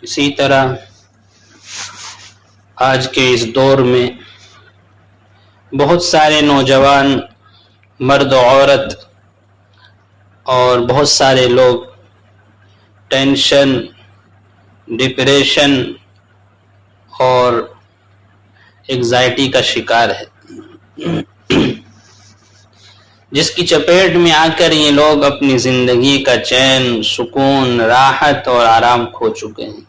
اسی طرح آج کے اس دور میں بہت سارے نوجوان مرد و عورت اور بہت سارے لوگ ٹینشن، ڈپریشن اور انگزائٹی کا شکار ہے، جس کی چپیٹ میں آ کر یہ لوگ اپنی زندگی کا چین، سکون، راحت اور آرام کھو چکے ہیں۔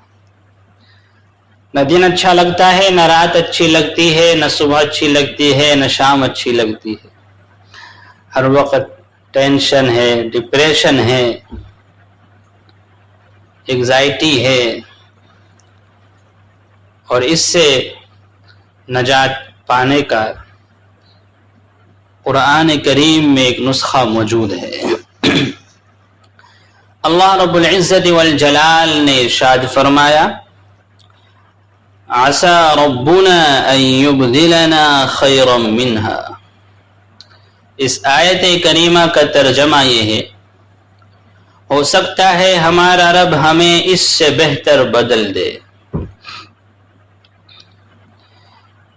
نہ دن اچھا لگتا ہے، نہ رات اچھی لگتی ہے، نہ صبح اچھی لگتی ہے، نہ شام اچھی لگتی ہے۔ ہر وقت ٹینشن ہے، ڈپریشن ہے، انگزائٹی ہے، اور اس سے نجات پانے کا قرآن کریم میں ایک نسخہ موجود ہے۔ اللہ رب العزت والجلال نے ارشاد فرمایا، عسى ربنا ان يبدلنا خيرا منها۔ اس آیت کریمہ کا ترجمہ یہ ہے، ہو سکتا ہے ہمارا رب ہمیں اس سے بہتر بدل دے۔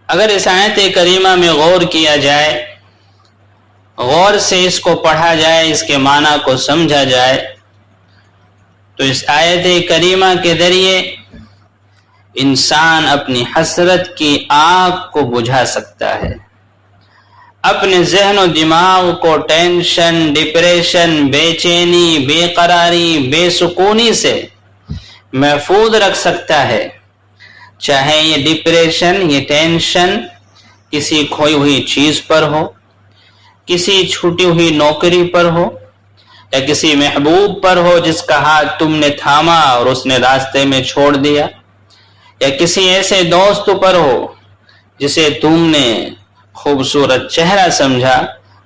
اگر اس آیت کریمہ میں غور کیا جائے، غور سے اس کو پڑھا جائے، اس کے معنی کو سمجھا جائے، تو اس آیت کریمہ کے ذریعے انسان اپنی حسرت کی آگ کو بجھا سکتا ہے، اپنے ذہن و دماغ کو ٹینشن، ڈپریشن، بے چینی، بے قراری، بے سکونی سے محفوظ رکھ سکتا ہے۔ چاہے یہ ڈپریشن، یہ ٹینشن کسی کھوئی ہوئی چیز پر ہو، کسی چھوٹی ہوئی نوکری پر ہو، یا کسی محبوب پر ہو جس کا ہاتھ تم نے تھاما اور اس نے راستے میں چھوڑ دیا، یا کسی ایسے دوست پر ہو جسے تم نے خوبصورت چہرہ سمجھا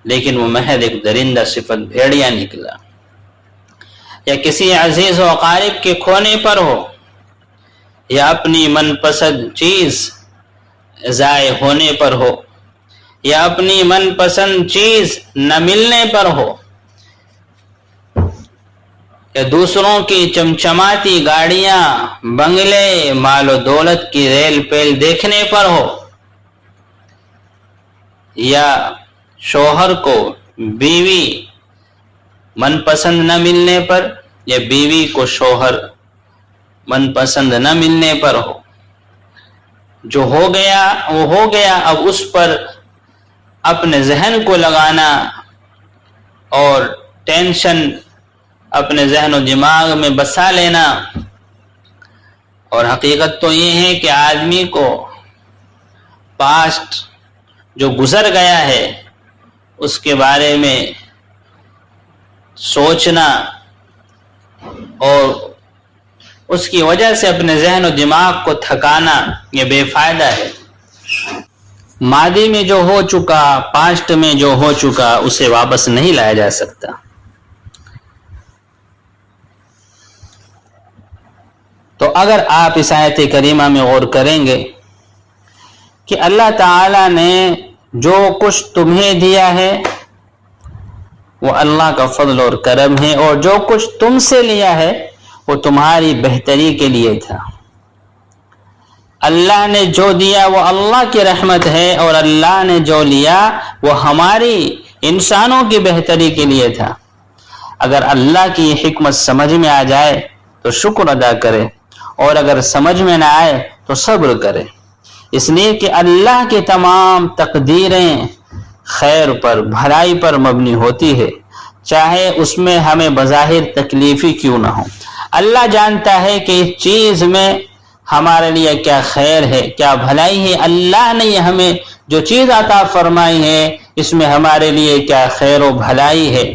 لیکن وہ محض ایک درندہ صفت بھیڑیا نکلا، یا کسی عزیز و اقارب کے کھونے پر ہو، یا اپنی من پسند چیز ضائع ہونے پر ہو، یا اپنی من پسند چیز نہ ملنے پر ہو، یا دوسروں کی چمچماتی گاڑیاں، بنگلے، مال و دولت کی ریل پیل دیکھنے پر ہو، یا شوہر کو بیوی من پسند نہ ملنے پر، یا بیوی کو شوہر من پسند نہ ملنے پر ہو۔ جو ہو گیا وہ ہو گیا، اب اس پر اپنے ذہن کو لگانا اور ٹینشن اپنے ذہن و دماغ میں بسا لینا۔ اور حقیقت تو یہ ہے کہ آدمی کو پاسٹ جو گزر گیا ہے اس کے بارے میں سوچنا اور اس کی وجہ سے اپنے ذہن و دماغ کو تھکانا یہ بے فائدہ ہے۔ ماضی میں جو ہو چکا، پاسٹ میں جو ہو چکا، اسے واپس نہیں لایا جا سکتا۔ تو اگر آپ اس آیت کریمہ میں غور کریں گے کہ اللہ تعالی نے جو کچھ تمہیں دیا ہے وہ اللہ کا فضل اور کرم ہے، اور جو کچھ تم سے لیا ہے وہ تمہاری بہتری کے لیے تھا۔ اللہ نے جو دیا وہ اللہ کی رحمت ہے، اور اللہ نے جو لیا وہ ہماری انسانوں کی بہتری کے لیے تھا۔ اگر اللہ کی یہ حکمت سمجھ میں آ جائے تو شکر ادا کرے، اور اگر سمجھ میں نہ آئے تو صبر کرے، اس لیے کہ اللہ کی تمام تقدیریں خیر پر، بھلائی پر مبنی ہوتی ہے، چاہے اس میں ہمیں بظاہر تکلیفی کیوں نہ ہو۔ اللہ جانتا ہے کہ اس چیز میں ہمارے لیے کیا خیر ہے، کیا بھلائی ہے۔ اللہ نے ہمیں جو چیز عطا فرمائی ہے اس میں ہمارے لیے کیا خیر و بھلائی ہے۔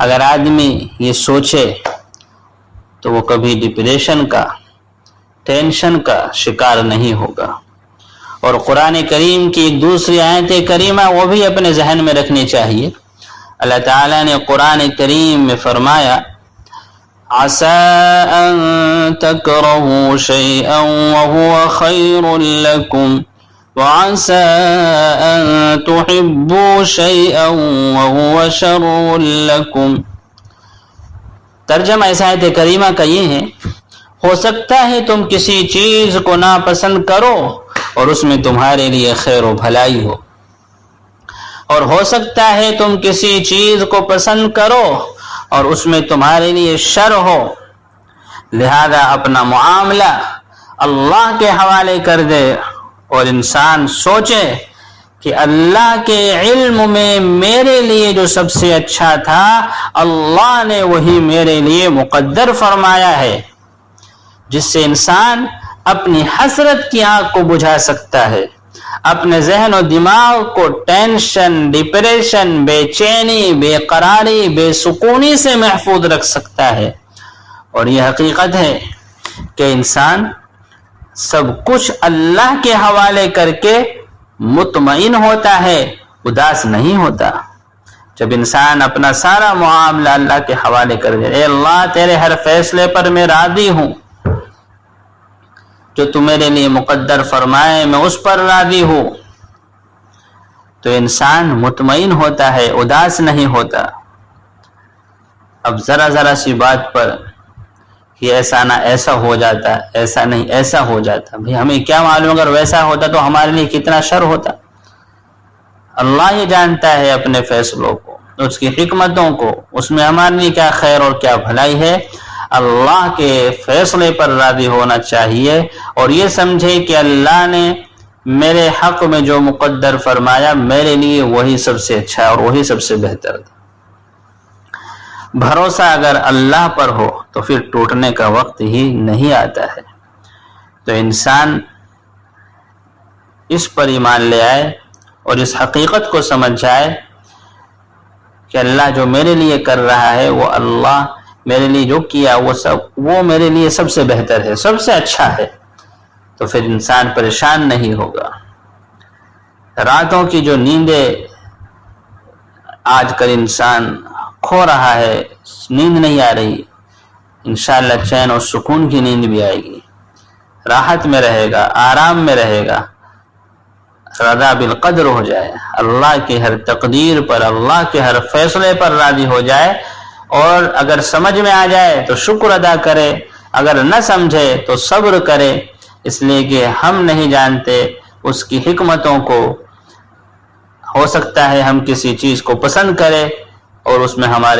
اگر آدمی یہ سوچے تو وہ کبھی ڈپریشن کا، ٹینشن کا شکار نہیں ہوگا۔ اور قرآن کریم کی ایک دوسری آیت کریمہ وہ بھی اپنے ذہن میں رکھنی چاہیے۔ اللہ تعالیٰ نے قرآن کریم میں فرمایا، عَسَىٰ أَن تَكْرَهُوا شَيْئًا وَهُوَ خَيْرٌ لَكُمْ وَعَسَىٰ أَن تُحِبُّوا شَيْئًا وَهُوَ شَرٌّ لَكُمْ۔ ترجمہ اس آیت کریمہ کا یہ ہے، ہو سکتا ہے تم کسی چیز کو ناپسند کرو اور اس میں تمہارے لیے خیر و بھلائی ہو، اور ہو سکتا ہے تم کسی چیز کو پسند کرو اور اس میں تمہارے لیے شر ہو۔ لہذا اپنا معاملہ اللہ کے حوالے کر دے اور انسان سوچے کہ اللہ کے علم میں میرے لیے جو سب سے اچھا تھا اللہ نے وہی میرے لیے مقدر فرمایا ہے، جس سے انسان اپنی حسرت کی آگ کو بجھا سکتا ہے، اپنے ذہن و دماغ کو ٹینشن، ڈپریشن، بے چینی، بے قراری، بے سکونی سے محفوظ رکھ سکتا ہے۔ اور یہ حقیقت ہے کہ انسان سب کچھ اللہ کے حوالے کر کے مطمئن ہوتا ہے، اداس نہیں ہوتا۔ جب انسان اپنا سارا معاملہ اللہ کے حوالے کر دے، اے اللہ تیرے ہر فیصلے پر میں راضی ہوں، جو تو میرے لیے مقدر فرمائے میں اس پر راضی ہوں، تو انسان مطمئن ہوتا ہے، اداس نہیں ہوتا۔ اب ذرا سی بات پر کہ ایسا نہ ایسا ہو جاتا، ایسا نہیں ایسا ہو جاتا، بھئی ہمیں کیا معلوم اگر ویسا ہوتا تو ہمارے لیے کتنا شر ہوتا۔ اللہ ہی جانتا ہے اپنے فیصلوں کو، اس کی حکمتوں کو، اس میں ہمارے لیے کیا خیر اور کیا بھلائی ہے۔ اللہ کے فیصلے پر راضی ہونا چاہیے اور یہ سمجھے کہ اللہ نے میرے حق میں جو مقدر فرمایا میرے لیے وہی سب سے اچھا اور وہی سب سے بہتر تھا۔ بھروسہ اگر اللہ پر ہو تو پھر ٹوٹنے کا وقت ہی نہیں آتا ہے۔ تو انسان اس پر ایمان لے آئے اور اس حقیقت کو سمجھ جائے کہ اللہ جو میرے لیے کر رہا ہے، وہ اللہ میرے لیے جو کیا وہ میرے لیے سب سے بہتر ہے، سب سے اچھا ہے، تو پھر انسان پریشان نہیں ہوگا۔ راتوں کی جو نیندیں آج کل انسان کھو رہا ہے، نیند نہیں آ رہی، انشاءاللہ چین اور سکون کی نیند بھی آئے گی، راحت میں رہے گا، آرام میں رہے گا، رضا بالقدر ہو جائے، اللہ کی ہر تقدیر پر، اللہ کے ہر فیصلے پر راضی ہو جائے، اور اگر سمجھ میں آ جائے تو شکر ادا کرے، اگر نہ سمجھے تو صبر کرے، اس لیے کہ ہم نہیں جانتے اس کی حکمتوں کو۔ ہو سکتا ہے ہم کسی چیز کو پسند کریں اور اس میں ہمارے